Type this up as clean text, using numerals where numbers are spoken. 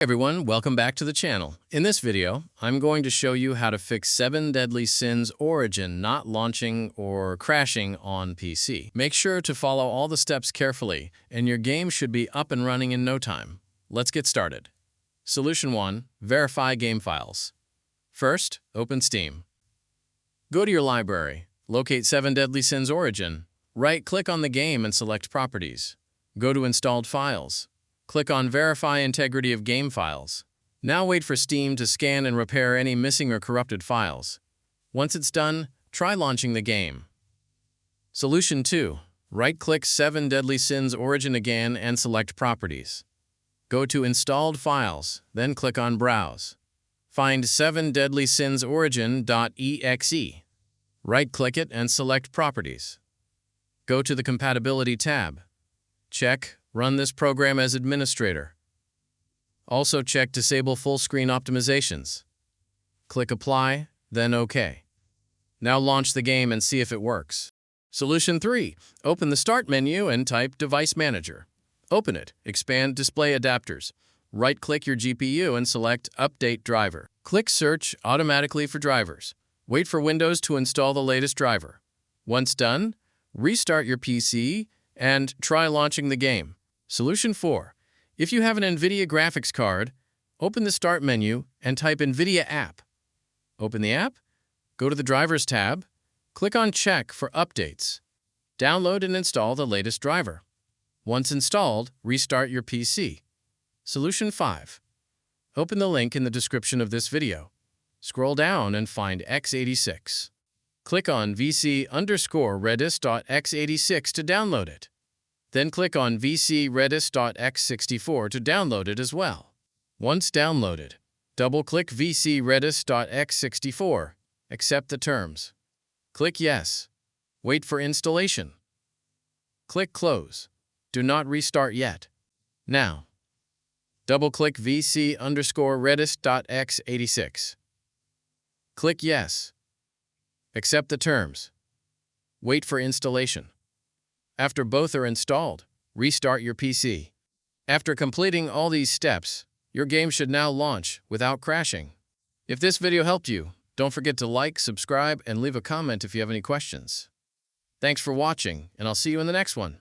Hey everyone, welcome back to the channel. In this video, I'm going to show you how to fix 7 Deadly Sins Origin not launching or crashing on PC. Make sure to follow all the steps carefully, and your game should be up and running in no time. Let's get started. Solution 1. Verify game files. First, open Steam. Go to your library, locate 7 Deadly Sins Origin, right-click on the game and select Properties. Go to Installed Files. Click on Verify Integrity of Game Files. Now wait for Steam to scan and repair any missing or corrupted files. Once it's done, try launching the game. Solution 2. Right-click 7 Deadly Sins Origin again and select Properties. Go to Installed Files, then click on Browse. Find 7 Deadly Sins Origin.exe. Right-click it and select Properties. Go to the Compatibility tab. Check Run this program as administrator. Also check Disable Full Screen Optimizations. Click Apply, then OK. Now launch the game and see if it works. Solution 3. Open the Start menu and type Device Manager. Open it. Expand Display Adapters. Right-click your GPU and select Update Driver. Click Search automatically for drivers. Wait for Windows to install the latest driver. Once done, restart your PC and try launching the game. Solution 4. If you have an NVIDIA graphics card, open the Start menu and type NVIDIA App. Open the app, go to the Drivers tab, click on Check for updates. Download and install the latest driver. Once installed, restart your PC. Solution 5. Open the link in the description of this video. Scroll down and find x86. Click on vc_redis.x86 to download it. Then click on vcredis.x64 to download it as well. Once downloaded, double-click vcredis.x64. Accept the terms. Click Yes. Wait for installation. Click Close. Do not restart yet. Now, double-click vc_redis.x86. Click Yes. Accept the terms. Wait for installation. After both are installed, restart your PC. After completing all these steps, your game should now launch without crashing. If this video helped you, don't forget to like, subscribe, and leave a comment if you have any questions. Thanks for watching, and I'll see you in the next one.